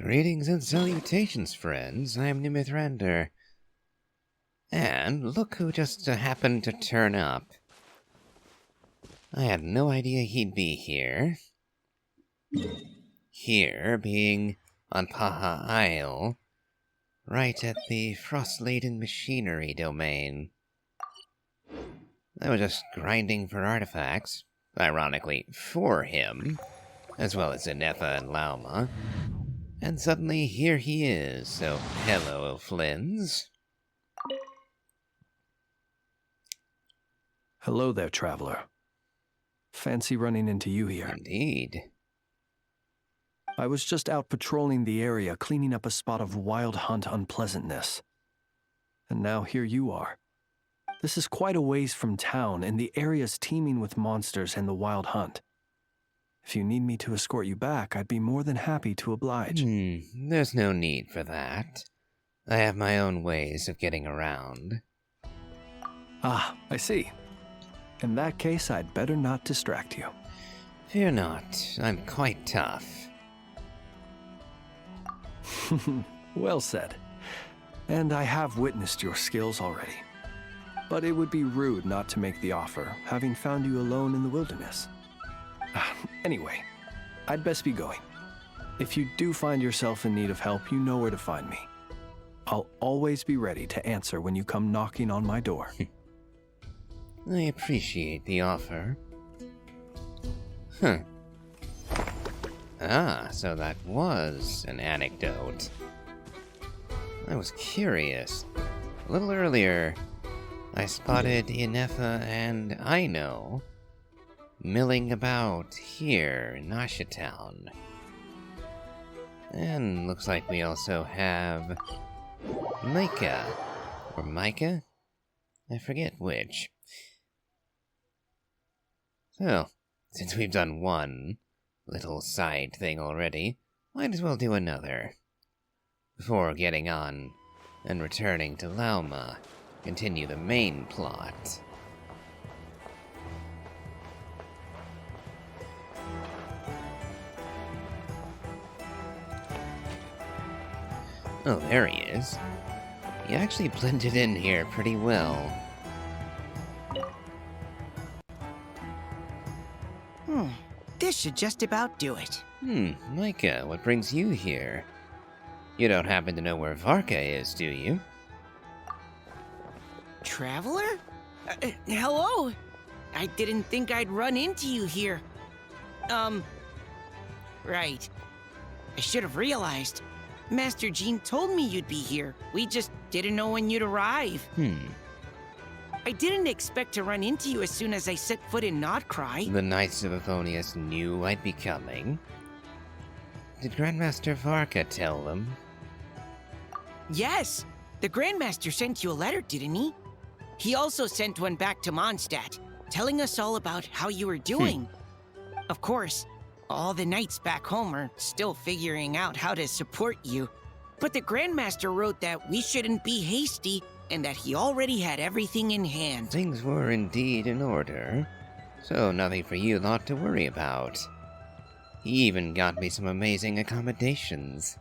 Greetings and salutations, friends. I am Nimithrander. And look who just happened to turn up. I had no idea he'd be here. Here, being on Paha Isle, right at the frost-laden machinery domain. I was just grinding for artifacts, ironically for him, as well as Inetha and Lauma. And suddenly here he is, so hello, Flins. Hello there, traveler. Fancy running into you here. Indeed. I was just out patrolling the area, cleaning up a spot of wild hunt unpleasantness. And now here you are. This is quite a ways from town, and the area's teeming with monsters and the wild hunt. If you need me to escort you back, I'd be more than happy to oblige. There's no need for that. I have my own ways of getting around. Ah, I see. In that case, I'd better not distract you. Fear not, I'm quite tough. Well said. And I have witnessed your skills already. But it would be rude not to make the offer, having found you alone in the wilderness. Anyway, I'd best be going. If you do find yourself in need of help, you know where to find me. I'll always be ready to answer when you come knocking on my door. I appreciate the offer. Ah, so that was an anecdote. I was curious. A little earlier, I spotted Inetha and Aino milling about here in Asha Town. And looks like we also have Micah. Or Micah? I forget which. So, since we've done one little side thing already, might as well do another. Before getting on and returning to Lauma, continue the main plot. Oh, there he is. He actually blended in here pretty well. This should just about do it. Micah, what brings you here? You don't happen to know where Varka is, do you? Traveler? Hello? I didn't think I'd run into you here. Right. I should have realized. Master Jean told me you'd be here. We just didn't know when you'd arrive. I didn't expect to run into you as soon as I set foot in Krai. The Knights of Avonius knew I'd be coming. Did Grandmaster Varka tell them? Yes! The Grandmaster sent you a letter, didn't he? He also sent one back to Mondstadt, telling us all about how you were doing. Of course, all the knights back home are still figuring out how to support you. But the Grandmaster wrote that we shouldn't be hasty and that he already had everything in hand. Things were indeed in order, so nothing for you lot to worry about. He even got me some amazing accommodations.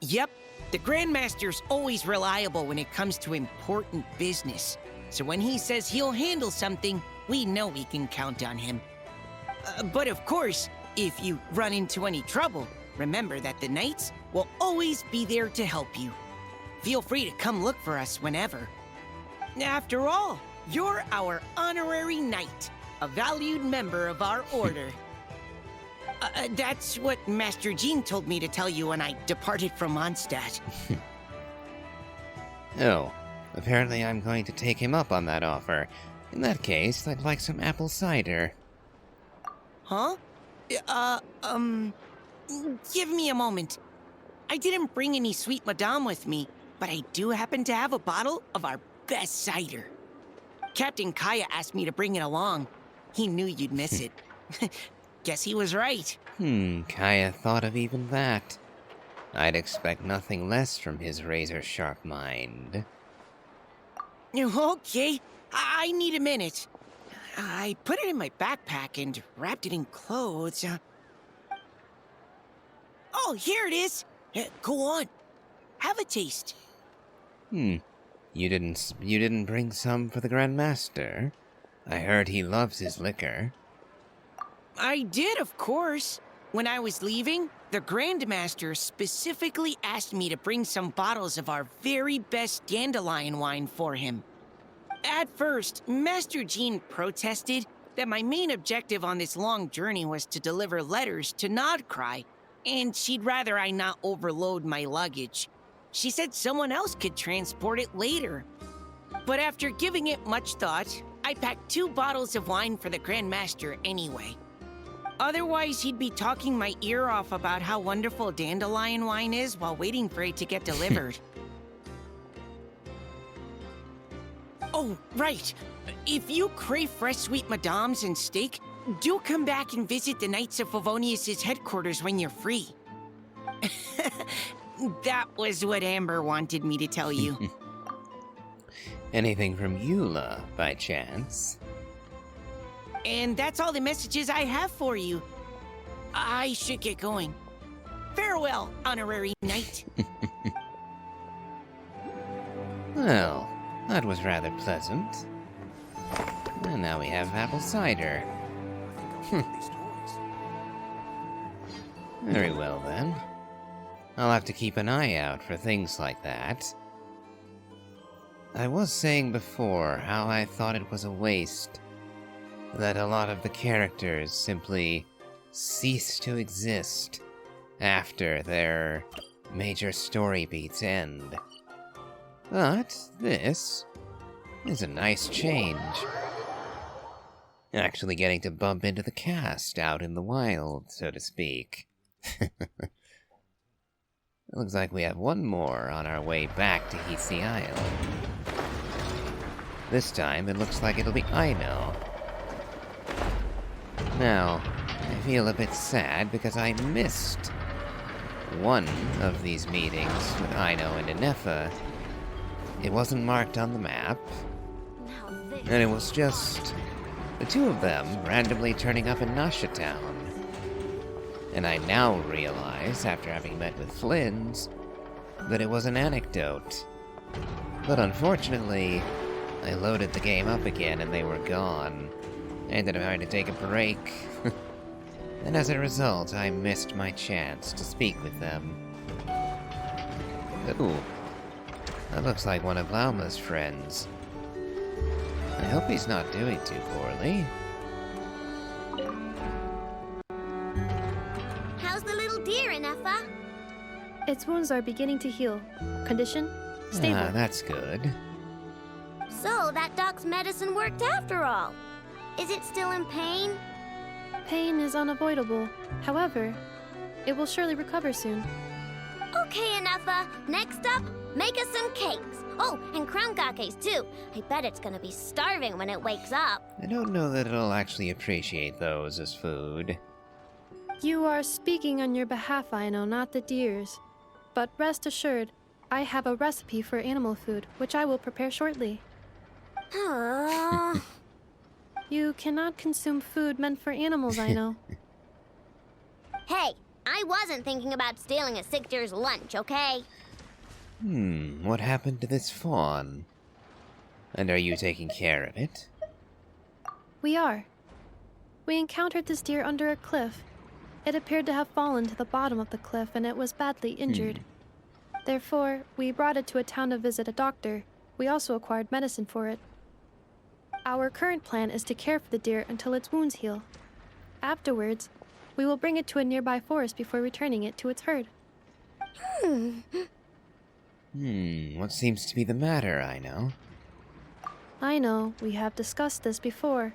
Yep, the Grandmaster's always reliable when it comes to important business. So when he says he'll handle something, we know we can count on him. But of course, if you run into any trouble, remember that the Knights will always be there to help you. Feel free to come look for us whenever. After all, you're our honorary knight, a valued member of our order. That's what Master Jean told me to tell you when I departed from Mondstadt. Oh, apparently I'm going to take him up on that offer. In that case, I'd like some apple cider. Huh? Give me a moment. I didn't bring any sweet madame with me, but I do happen to have a bottle of our best cider. Captain Kaya asked me to bring it along. He knew you'd miss it. Guess he was right. Kaya thought of even that. I'd expect nothing less from his razor-sharp mind. Okay, I need a minute. I put it in my backpack and wrapped it in clothes. Oh, here it is. Go on. Have a taste. You didn't bring some for the Grand Master? I heard he loves his liquor. I did, of course. When I was leaving, the Grandmaster specifically asked me to bring some bottles of our very best dandelion wine for him. At first, Master Jean protested that my main objective on this long journey was to deliver letters to Krai, and she'd rather I not overload my luggage. She said someone else could transport it later. But after giving it much thought, I packed 2 bottles of wine for the Grandmaster anyway. Otherwise, he'd be talking my ear off about how wonderful dandelion wine is while waiting for it to get delivered. Oh, right. If you crave fresh sweet madams and steak, do come back and visit the Knights of Favonius' headquarters when you're free. That was what Amber wanted me to tell you. Anything from Eula, by chance? And that's all the messages I have for you. I should get going. Farewell, honorary knight. Well, that was rather pleasant. And now we have apple cider. Very well then. I'll have to keep an eye out for things like that. I was saying before how I thought it was a waste. That a lot of the characters simply cease to exist after their major story beats end. But this is a nice change. Actually getting to bump into the cast out in the wild, so to speak. Looks like we have one more on our way back to Heathsea Isle. This time it looks like it'll be Aino. Now, I feel a bit sad because I missed one of these meetings with Aino and Inefa. It wasn't marked on the map, and it was just the 2 of them randomly turning up in Nasha Town. And I now realize, after having met with Flynn's, that it was an anecdote. But unfortunately, I loaded the game up again and they were gone. I ended up having to take a break. And as a result, I missed my chance to speak with them. Ooh, that looks like one of Lauma's friends. I hope he's not doing too poorly. How's the little deer, Inefa? Its wounds are beginning to heal. Condition? Stable. Ah, that's good. So, that doc's medicine worked after all. Is it still in pain? Pain is unavoidable. However, it will surely recover soon. Okay, Inefa. Next up, make us some cakes. Oh, and crown kakes too. I bet it's gonna be starving when it wakes up. I don't know that it'll actually appreciate those as food. You are speaking on your behalf, Aino, not the deer's. But rest assured, I have a recipe for animal food, which I will prepare shortly. You cannot consume food meant for animals, Aino. Hey, I wasn't thinking about stealing a sick deer's lunch, okay? What happened to this fawn? And are you taking care of it? We are. We encountered this deer under a cliff. It appeared to have fallen to the bottom of the cliff and it was badly injured. Therefore, we brought it to a town to visit a doctor. We also acquired medicine for it. Our current plan is to care for the deer until its wounds heal. Afterwards, we will bring it to a nearby forest before returning it to its herd. What seems to be the matter, Aino? I know, we have discussed this before.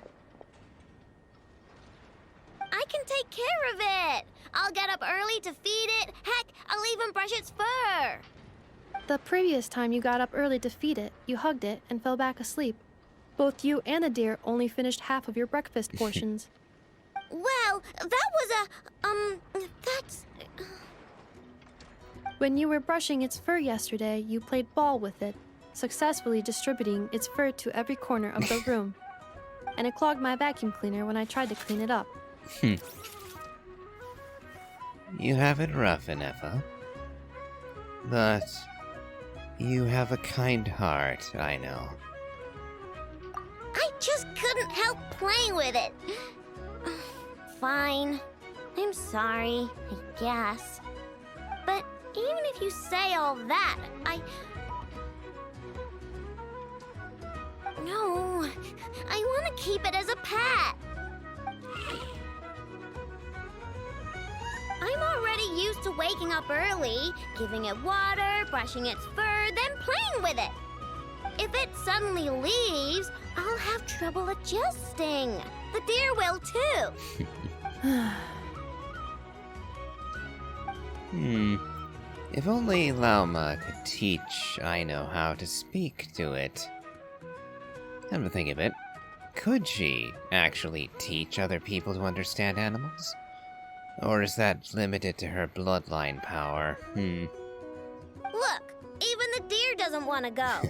I can take care of it. I'll get up early to feed it. Heck, I'll even brush its fur. The previous time you got up early to feed it, you hugged it and fell back asleep. Both you and the deer only finished half of your breakfast portions. Well, that was that's... When you were brushing its fur yesterday, you played ball with it, successfully distributing its fur to every corner of the room. And it clogged my vacuum cleaner when I tried to clean it up. You have it rough, Inefa. But you have a kind heart, I know. I just couldn't help playing with it. Fine. I'm sorry, I guess. But even if you say all that, No, I want to keep it as a pet. I'm already used to waking up early, giving it water, brushing its fur, then playing with it. If it suddenly leaves, I'll have trouble adjusting. The deer will too. If only Lauma could teach Aino how to speak to it. Come to think of it, could she actually teach other people to understand animals? Or is that limited to her bloodline power? Look, even the deer doesn't want to go.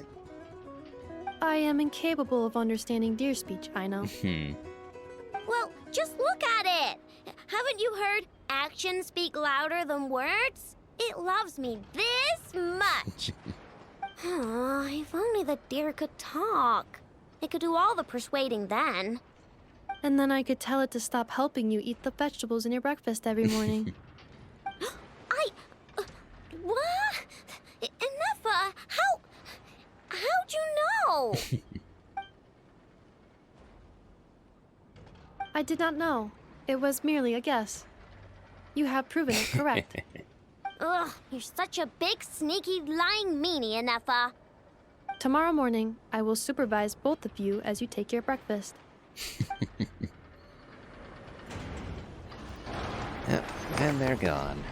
I am incapable of understanding deer speech, I know. Well, just look at it. Haven't you heard actions speak louder than words? It loves me this much. If only the deer could talk. It could do all the persuading then. And then I could tell it to stop helping you eat the vegetables in your breakfast every morning. What? Inefa, how'd you know? I did not know. It was merely a guess. You have proven it correct. Ugh, you're such a big, sneaky, lying meanie, Inefa. Tomorrow morning, I will supervise both of you as you take your breakfast. Yep, and they're gone.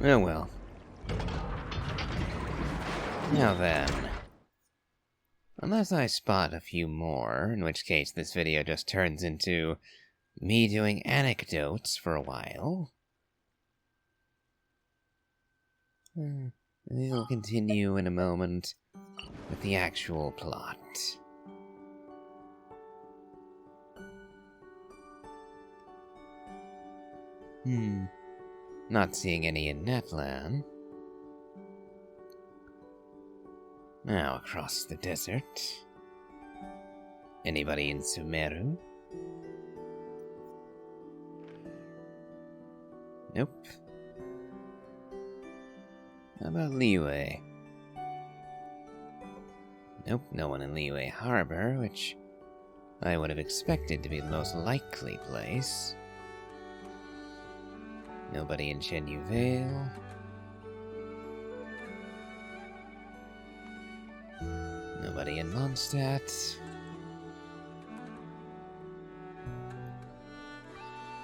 Oh well. Now then. Unless I spot a few more, in which case this video just turns into me doing anecdotes for a while. We'll continue in a moment with the actual plot. Not seeing any in Netland. Now across the desert. Anybody in Sumeru? Nope. How about Liyue? Nope, no one in Liyue Harbor, which I would have expected to be the most likely place. Nobody in Shenyu Vale. Nobody in Mondstadt.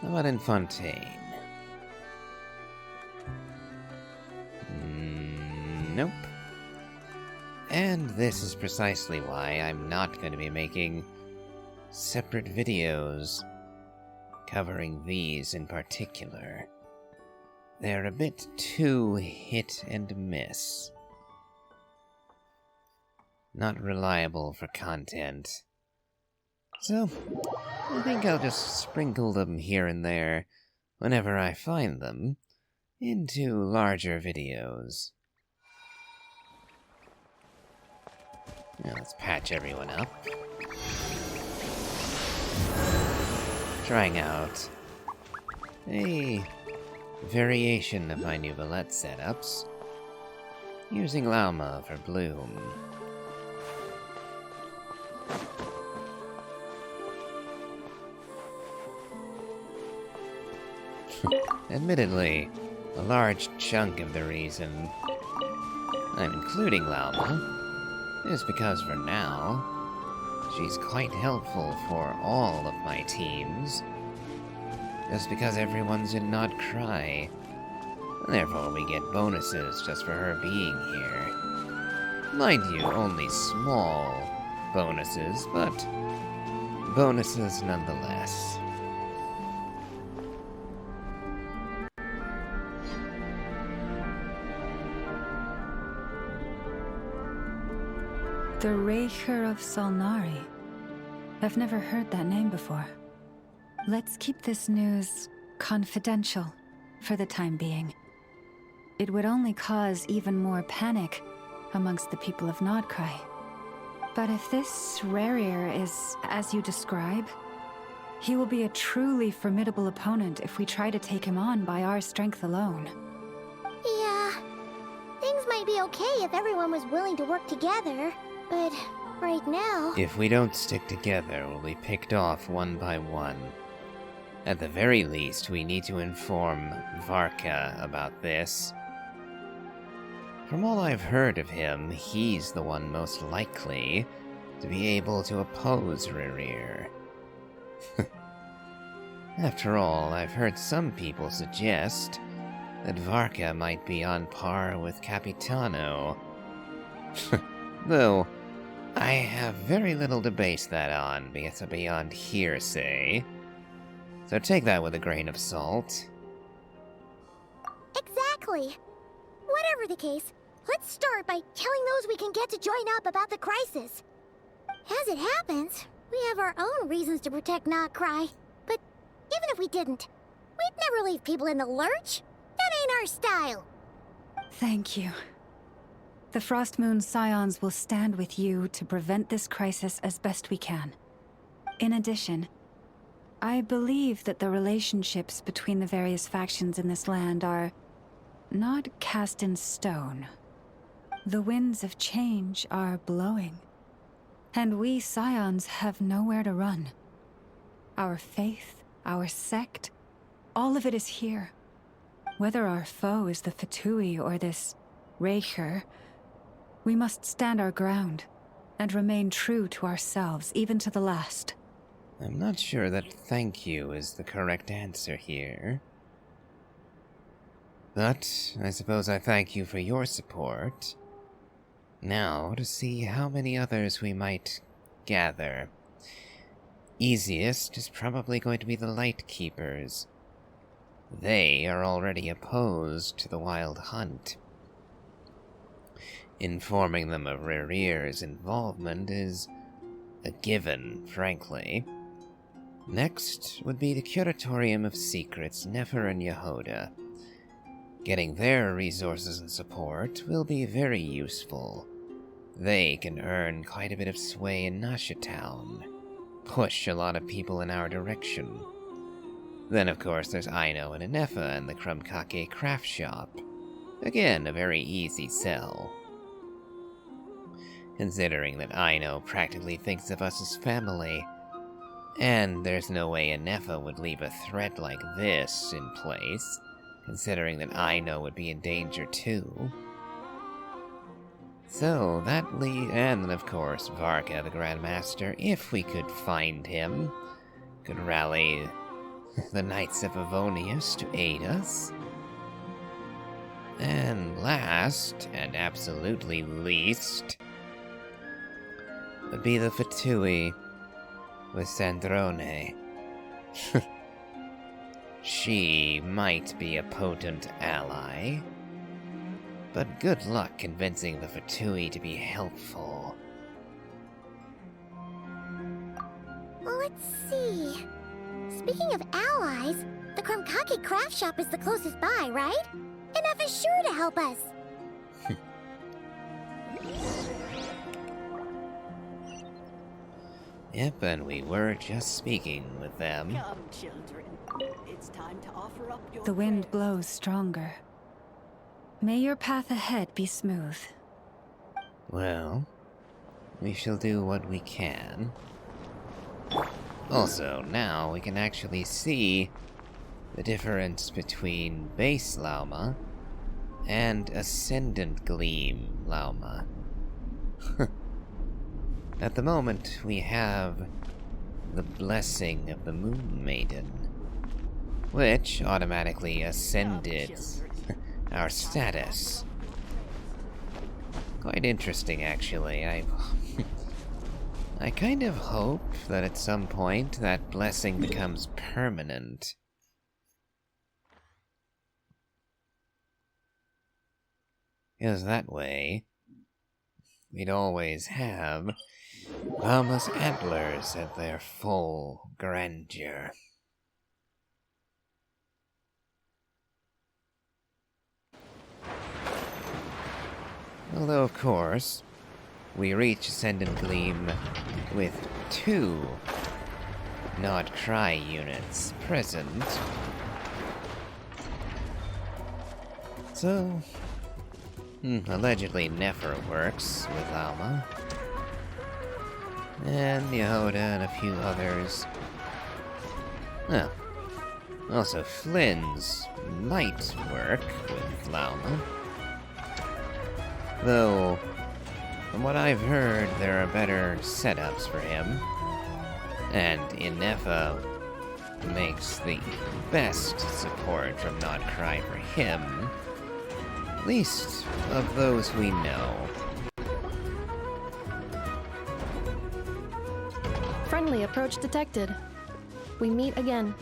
How about in Fontaine? Nope. And this is precisely why I'm not going to be making separate videos covering these in particular. They're a bit too hit and miss. Not reliable for content. So, I think I'll just sprinkle them here and there, whenever I find them, into larger videos. Now let's patch everyone up. Trying out a variation of my new Valette setups, using Lauma for Bloom. Admittedly, a large chunk of the reason I'm including Lauma is because for now, she's quite helpful for all of my teams. Just because everyone's in not Krai. Therefore we get bonuses just for her being here. Mind you, only small bonuses, but bonuses nonetheless. The Raker of Solnari. I've never heard that name before. Let's keep this news confidential for the time being. It would only cause even more panic amongst the people of Krai. But if this Rerir is as you describe, he will be a truly formidable opponent if we try to take him on by our strength alone. Yeah, things might be okay if everyone was willing to work together, but right now... If we don't stick together, we'll be picked off one by one. At the very least, we need to inform Varka about this. From all I've heard of him, he's the one most likely to be able to oppose Rerir. After all, I've heard some people suggest that Varka might be on par with Capitano. Though, I have very little to base that on, because it's beyond hearsay. So take that with a grain of salt. Exactly. Whatever the case, let's start by telling those we can get to join up about the crisis. As it happens, we have our own reasons to protect Krai. But even if we didn't, we'd never leave people in the lurch. That ain't our style. Thank you. The Frostmoon Scions will stand with you to prevent this crisis as best we can. In addition, I believe that the relationships between the various factions in this land are not cast in stone. The winds of change are blowing, and we Scions have nowhere to run. Our faith, our sect, all of it is here. Whether our foe is the Fatui or this Raker, we must stand our ground and remain true to ourselves, even to the last. I'm not sure that thank you is the correct answer here. But I suppose I thank you for your support. Now, to see how many others we might gather. Easiest is probably going to be the Lightkeepers. They are already opposed to the Wild Hunt. Informing them of Rerir's involvement is a given, frankly. Next would be the Curatorium of Secrets, Nefer and Yehoda. Getting their resources and support will be very useful. They can earn quite a bit of sway in Nasha Town, push a lot of people in our direction. Then, of course, there's Aino and Anefa and the Krumkake craft shop. Again, a very easy sell. Considering that Aino practically thinks of us as family, and there's no way Anefa would leave a threat like this in place, considering that Aino would be in danger too. So, and then of course, Varka the Grandmaster, if we could find him, could rally the Knights of Avonius to aid us. And last, and absolutely least, would be the Fatui with Sandrone. She might be a potent ally, but good luck convincing the Fatui to be helpful. Let's see. Speaking of allies, the Krumkake craft shop is the closest by, right? Enough is sure to help us. Yep, and we were just speaking with them. Come, children. It's time to offer up your The wind prayers. blows stronger. May your path ahead be smooth. Well, we shall do what we can. Also, now we can actually see the difference between base Lauma and Ascendant Gleam Lauma. At the moment, we have the Blessing of the Moon Maiden, which automatically ascended our status. Quite interesting, actually. I kind of hope that at some point that blessing becomes permanent. Because that way, we'd always have Lauma's antlers at their full grandeur. Although, of course, we reach Ascendant Gleam with 2 not Krai units present. So, allegedly Nefer works with Alma. And Yehoda and a few others. Oh. Also Flynn's might work with Lauma. Though, from what I've heard, there are better setups for him. And Inefa makes the best support from not Krai for him. At least of those we know. Friendly approach detected. We meet again.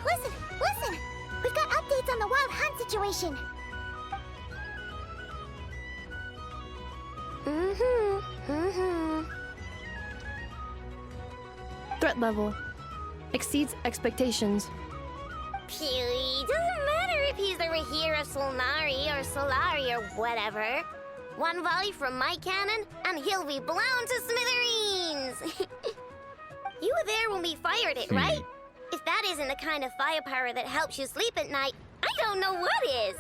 Listen! Listen! We've got updates on the wild hunt situation. Threat level exceeds expectations. Phew, doesn't matter if he's the Rahira Solnari or Solari or whatever. One volley from my cannon, and he'll be blown to smithereens! You were there when we fired it, right? If that isn't the kind of firepower that helps you sleep at night, I don't know what is!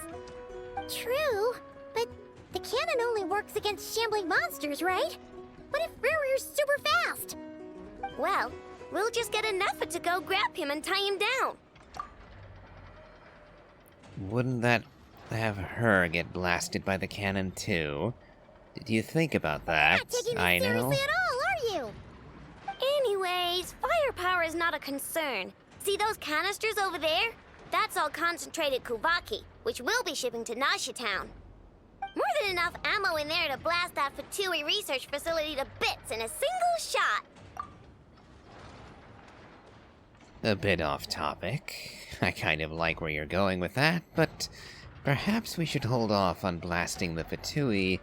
True, but the cannon only works against shambling monsters, right? What if Riri's super fast? Well, we'll just get enough to go grab him and tie him down. Wouldn't that have her get blasted by the cannon too? Did you think about that? Not taking this I know. seriously at all, are you? Anyways, firepower is not a concern. See those canisters over there? That's all concentrated Kuvaki, which we'll be shipping to Nasha Town. More than enough ammo in there to blast that Fatui research facility to bits in a single shot. A bit off topic. I kind of like where you're going with that, but perhaps we should hold off on blasting the Fatui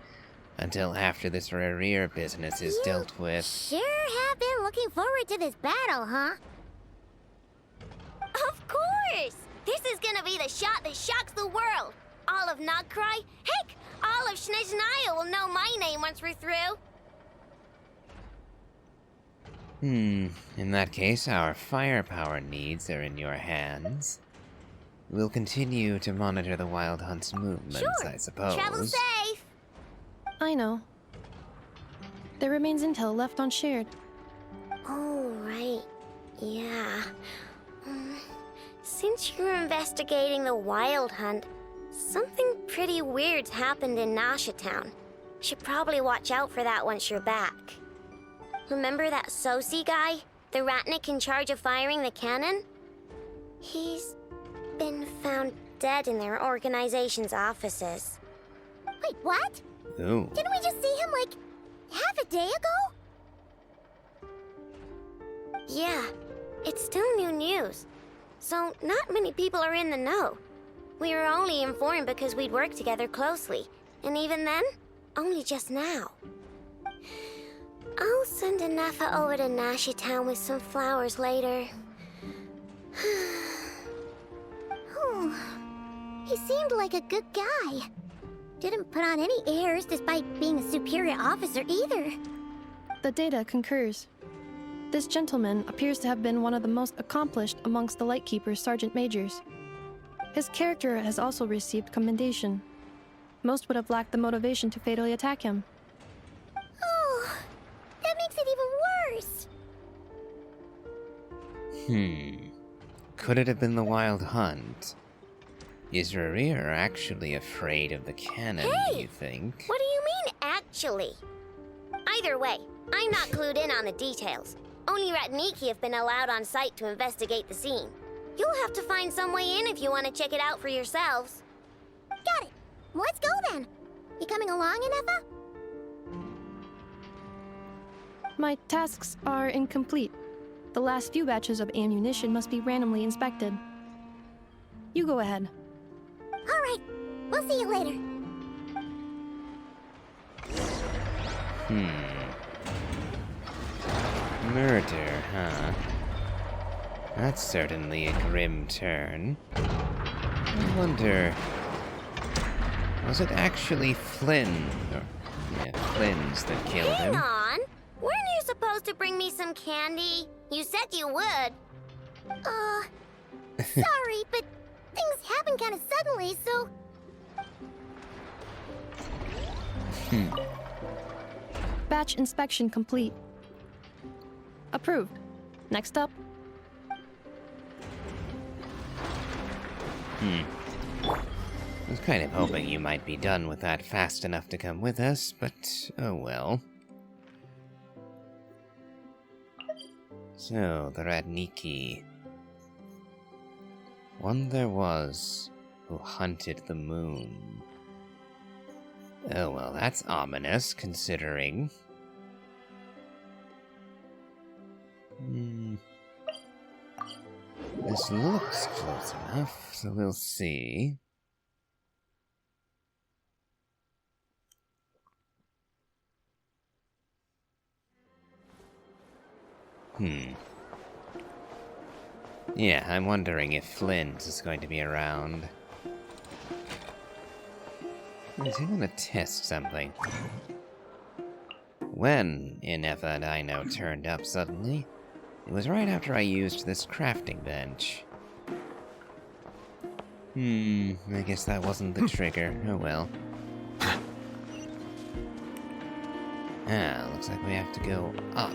until after this Rerir business is dealt with. Sure have been looking forward to this battle, huh? Of course! This is gonna be the shot that shocks the world! All of Nagkrai, heck, all of Snezhnaya will know my name once we're through. In that case, our firepower needs are in your hands. We'll continue to monitor the Wild Hunt's movements, Sure. I suppose. Travel safe! I know. There remains intel left unshared. Oh, right. Yeah. Since you're investigating the Wild Hunt, something pretty weird's happened in Nasha Town. Should probably watch out for that once you're back. Remember that Sosi guy? The Ratnik in charge of firing the cannon? He's been found dead in their organization's offices. Wait, what? Ooh. Didn't we just see him, like, half a day ago? Yeah, it's still new news. So, not many people are in the know. We were only informed because we'd worked together closely. And even then, only just now. I'll send Anafa over to Nasha Town with some flowers later. Oh, he seemed like a good guy. Didn't put on any airs despite being a superior officer either. The data concurs. This gentleman appears to have been one of the most accomplished amongst the Lightkeepers' sergeant majors. His character has also received commendation. Most would have lacked the motivation to fatally attack him. Oh, that makes it even worse. Could it have been the Wild Hunt? Is Rerir actually afraid of the cannon, do you think? What do you mean, actually? Either way, I'm not clued in on the details. Only Ratniki have been allowed on site to investigate the scene. You'll have to find some way in if you want to check it out for yourselves. Got it. Let's go then. You coming along, Inefa? My tasks are incomplete. The last few batches of ammunition must be randomly inspected. You go ahead. All right. We'll see you later. Murder, huh? That's certainly a grim turn. I wonder... Was it actually Flynn? Flynn's that killed Hang him? on. Weren't you supposed to bring me some candy? You said you would. Sorry, but things happen kind of suddenly, so... Batch inspection complete. Approved. Next up. I was kind of hoping you might be done with that fast enough to come with us, but oh well. So, the Radniki. One there was who hunted the moon. Oh well, that's ominous, considering. This looks close enough, so we'll see. Yeah, I'm wondering if Flint is going to be around. Does he want to test something? When Inefa and Ino turned up suddenly, it was right after I used this crafting bench. I guess that wasn't the trigger. Oh well. Looks like we have to go up.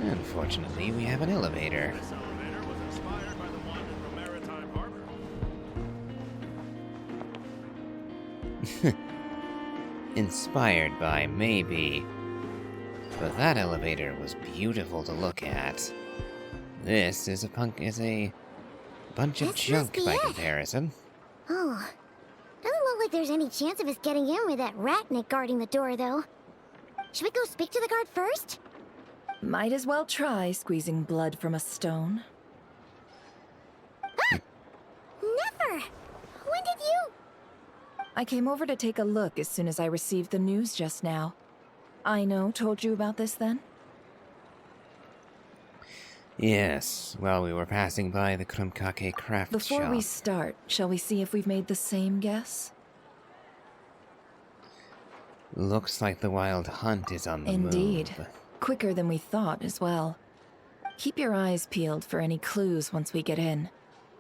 Unfortunately, we have an elevator. This elevator was inspired by the one in the Maritime Harbor. Inspired by, maybe. But that elevator was beautiful to look at. This is a bunch of This junk must be by it. comparison. Oh. Doesn't look like there's any chance of us getting in with that ratnik guarding the door, though. Should we go speak to the guard first? Might as well try squeezing blood from a stone. Never! When did you... I came over to take a look as soon as I received the news just now. Ino told you about this then? Yes, while we were passing by the Krumkake craft Before shop. we start, shall we see if we've made the same guess? Looks like the wild hunt is on the Indeed. move. Quicker than we thought as well. Keep your eyes peeled for any clues once we get in.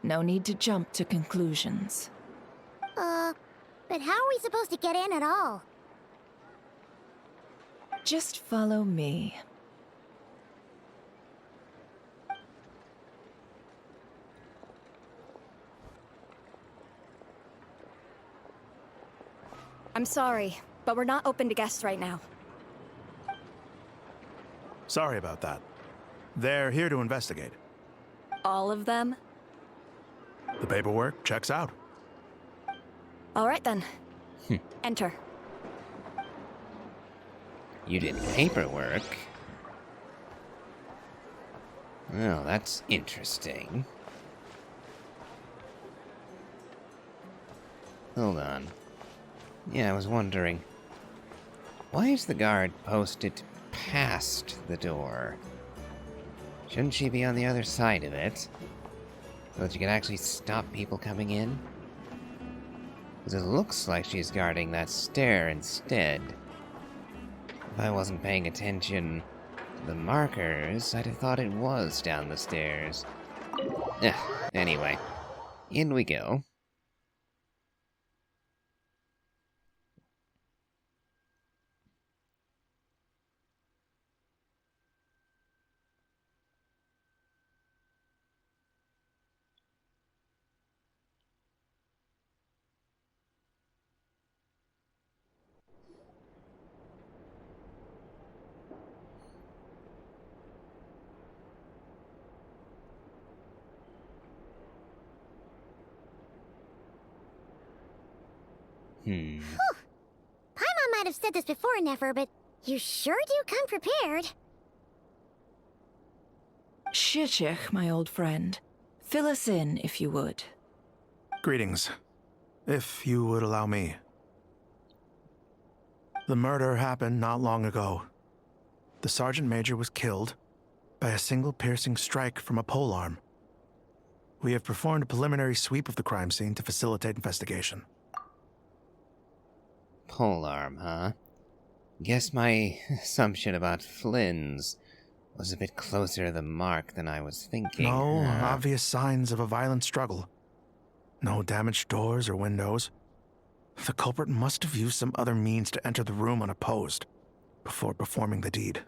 No need to jump to conclusions. But how are we supposed to get in at all? Just follow me. I'm sorry, but we're not open to guests right now. Sorry about that. They're here to investigate. All of them? The paperwork checks out. All right then. Enter. You did paperwork? Well, that's interesting. Hold on. Yeah, I was wondering. Why is the guard posted past the door? Shouldn't she be on the other side of it? So that you can actually stop people coming in? Because it looks like she's guarding that stair instead. If I wasn't paying attention to the markers, I'd have thought it was down the stairs. Anyway, in we go. Paimon might have said this before, Nefer, but you sure do come prepared. Shishich, my old friend. Fill us in, if you would. Greetings. If you would allow me. The murder happened not long ago. The Sergeant Major was killed, by a single piercing strike from a polearm. We have performed a preliminary sweep of the crime scene to facilitate investigation. Polearm, huh? Guess my assumption about Flynn's was a bit closer to the mark than I was thinking. No huh? obvious signs of a violent struggle. No damaged doors or windows. The culprit must have used some other means to enter the room unopposed before performing the deed.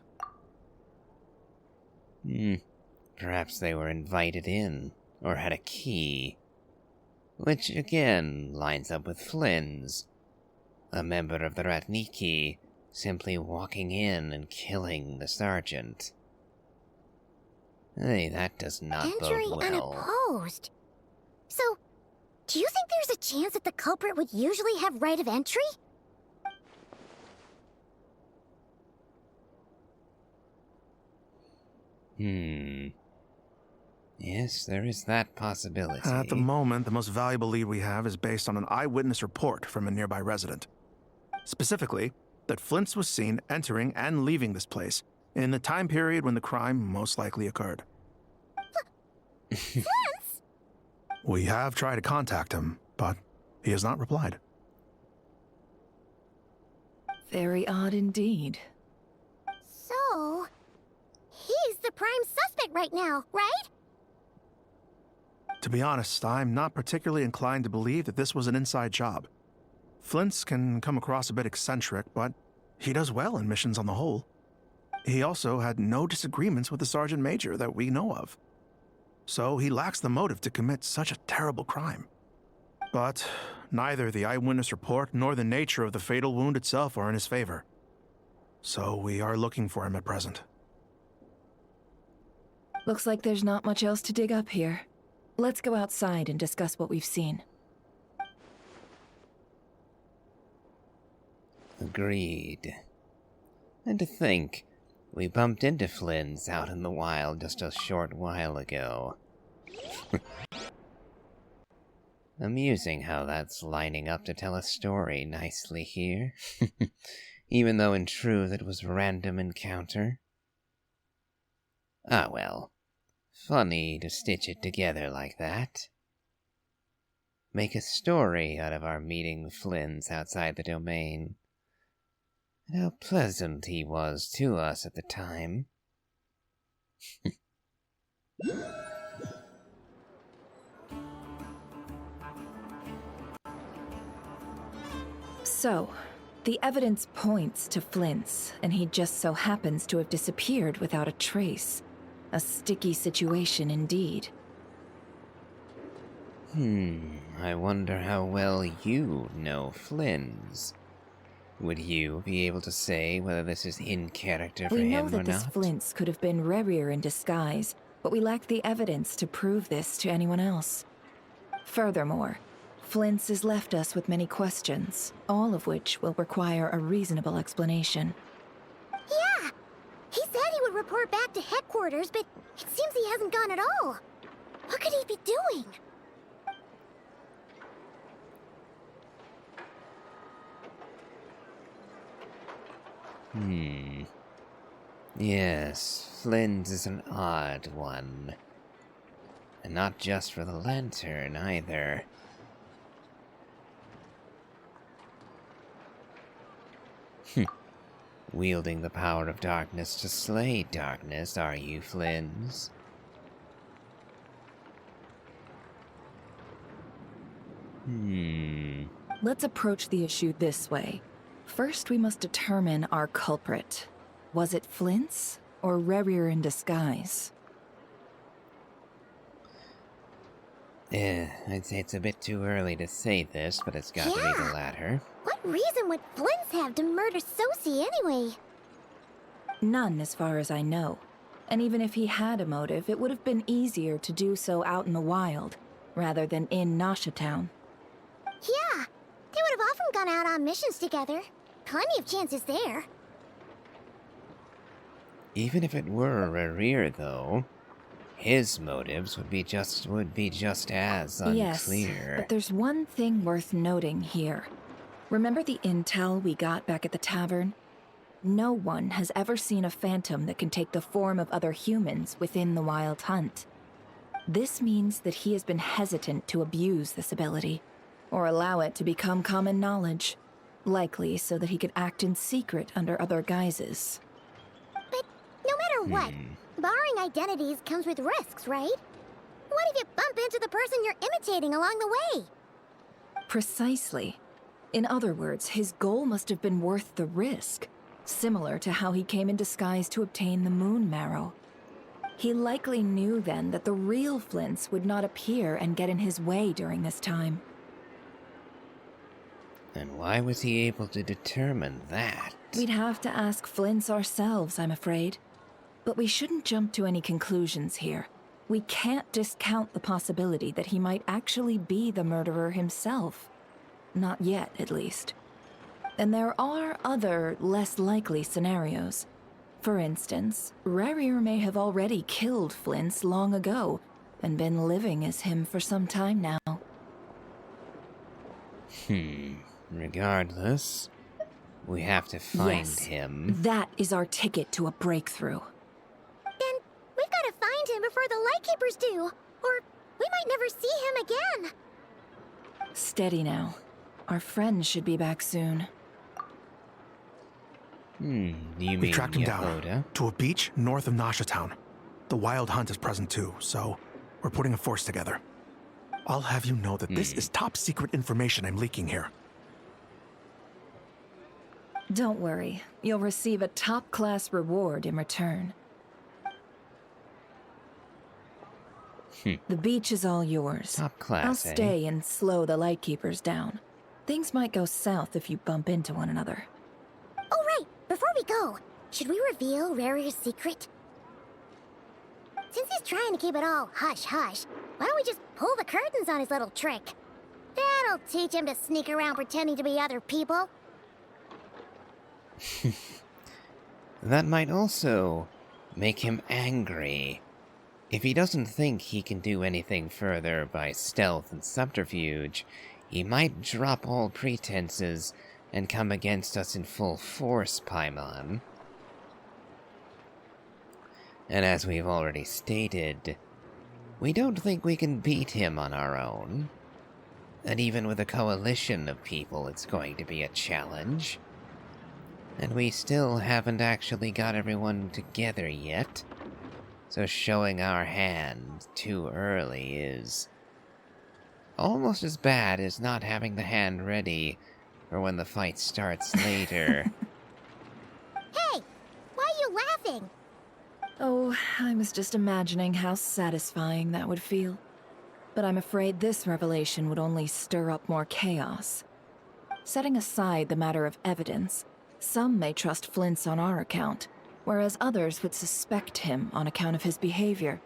Perhaps they were invited in, or had a key. Which, again, lines up with Flynn's. A member of the Ratniki simply walking in and killing the sergeant. Hey, that does not Entering bode well. unopposed. So, do you think there's a chance that the culprit would usually have right of entry? Yes, there is that possibility. At the moment, the most valuable lead we have is based on an eyewitness report from a nearby resident. Specifically, that Flint's was seen entering and leaving this place in the time period when the crime most likely occurred. Flint's? We have tried to contact him, but he has not replied. Very odd indeed. So, he's the prime suspect right now, right? To be honest, I'm not particularly inclined to believe that this was an inside job. Flint's can come across a bit eccentric, but he does well in missions on the whole. He also had no disagreements with the Sergeant Major that we know of. So he lacks the motive to commit such a terrible crime. But neither the eyewitness report nor the nature of the fatal wound itself are in his favor. So we are looking for him at present. Looks like there's not much else to dig up here. Let's go outside and discuss what we've seen. Agreed. And to think, we bumped into Flynn's out in the wild just a short while ago. Amusing how that's lining up to tell a story nicely here. Even though in truth it was random encounter. Ah well. Funny to stitch it together like that. Make a story out of our meeting with Flynn's outside the domain. And how pleasant he was to us at the time. So, the evidence points to Flint's, and he just so happens to have disappeared without a trace. A sticky situation indeed. I wonder how well you know Flynn's. Would you be able to say whether this is in character for We know him or that this not? Flint's could have been Rerir in disguise, but we lack the evidence to prove this to anyone else. Furthermore, Flint's has left us with many questions, all of which will require a reasonable explanation. Yeah! He said he would report back to headquarters, but it seems he hasn't gone at all. What could he be doing? Yes, Flynn's is an odd one. And not just for the lantern, either. Wielding the power of darkness to slay darkness, are you, Flynn's? Let's approach the issue this way. First, we must determine our culprit. Was it Flint's or Rerir in disguise? I'd say it's a bit too early to say this, but it's got to be the latter. What reason would Flint's have to murder Sosie anyway? None, as far as I know. And even if he had a motive, it would have been easier to do so out in the wild, rather than in Nasha Town. Yeah, they would have often gone out on missions together. Plenty of chances there. Even if it were Rerir, though, his motives would be just as unclear. Yes, but there's one thing worth noting here. Remember the intel we got back at the tavern? no one has ever seen a phantom that can take the form of other humans within the Wild Hunt. This means that he has been hesitant to abuse this ability, or allow it to become common knowledge, likely so that he could act in secret under other guises. But no matter what, borrowing identities comes with risks, right? What if you bump into the person you're imitating along the way? Precisely. In other words, his goal must have been worth the risk, similar to how he came in disguise to obtain the moon marrow. He likely knew then that the real Flints would not appear and get in his way during this time. And why was he able to determine that? We'd have to ask Flints ourselves, I'm afraid. But we shouldn't jump to any conclusions here. We can't discount the possibility that he might actually be the murderer himself. Not yet, at least. And there are other, less likely scenarios. For instance, Rarier may have already killed Flints long ago, and been living as him for some time now. Regardless, we have to find Yes, him. That is our ticket to a breakthrough. Then we've got to find him before the Lightkeepers do, or we might never see him again. Steady now. Our friends should be back soon. You We mean tracked him down Yehuda? to a beach north of Nasha Town. The Wild Hunt is present too, so we're putting a force together. I'll have you know that this is top secret information I'm leaking here. Don't worry, you'll receive a top-class reward in return. The beach is all yours. Top class, I'll eh? stay and slow the Lightkeepers down. Things might go south if you bump into one another. Oh, right. Before we go, should we reveal Rarier's secret? Since he's trying to keep it all hush-hush, why don't we just pull the curtains on his little trick? That'll teach him to sneak around pretending to be other people. That might also make him angry. If he doesn't think he can do anything further by stealth and subterfuge, he might drop all pretenses and come against us in full force, Paimon. And as we've already stated, we don't think we can beat him on our own. And even with a coalition of people, it's going to be a challenge. And we still haven't actually got everyone together yet. So showing our hand too early is almost as bad as not having the hand ready for when the fight starts later. Hey, why are you laughing? Oh, I was just imagining how satisfying that would feel. But I'm afraid this revelation would only stir up more chaos. Setting aside the matter of evidence, some may trust Flint's on our account, whereas others would suspect him on account of his behavior.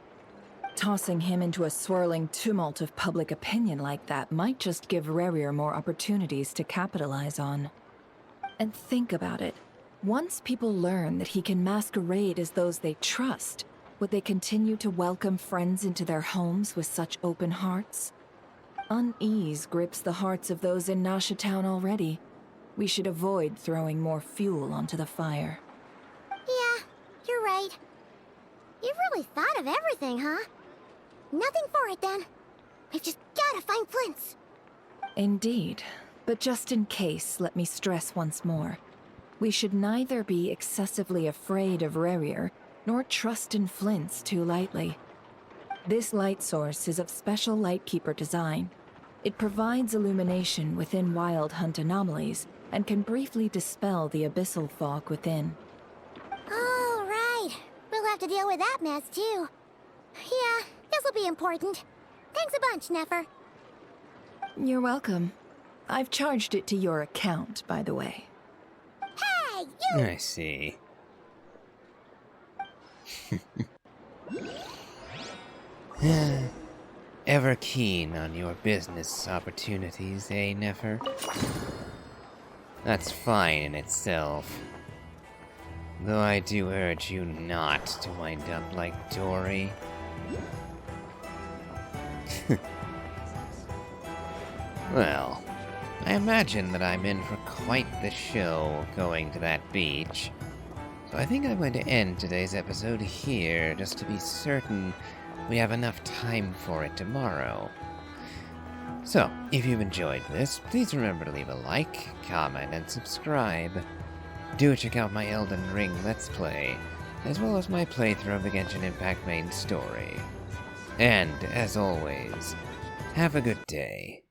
Tossing him into a swirling tumult of public opinion like that might just give Rarier more opportunities to capitalize on. And think about it. Once people learn that he can masquerade as those they trust, would they continue to welcome friends into their homes with such open hearts? Unease grips the hearts of those in Nasha Town already. We should avoid throwing more fuel onto the fire. Yeah, you're right. You've really thought of everything, huh? Nothing for it, then. We've just gotta find Flint's. Indeed. But just in case, let me stress once more. We should neither be excessively afraid of Rarier, nor trust in Flint's too lightly. This light source is of special Lightkeeper design. It provides illumination within Wild Hunt anomalies, and can briefly dispel the abyssal fog within. All right. We'll have to deal with that mess, too. Yeah, this'll be important. Thanks a bunch, Nefer. You're welcome. I've charged it to your account, by the way. Hey, you! I see. Ever keen on your business opportunities, eh, Nefer? That's fine in itself. Though I do urge you not to wind up like Dory. Well, I imagine that I'm in for quite the show going to that beach. I think I'm going to end today's episode here, just to be certain we have enough time for it tomorrow. So, if you've enjoyed this, please remember to leave a like, comment, and subscribe. Do check out my Elden Ring Let's Play, as well as my playthrough of the Genshin Impact main story. And, as always, have a good day.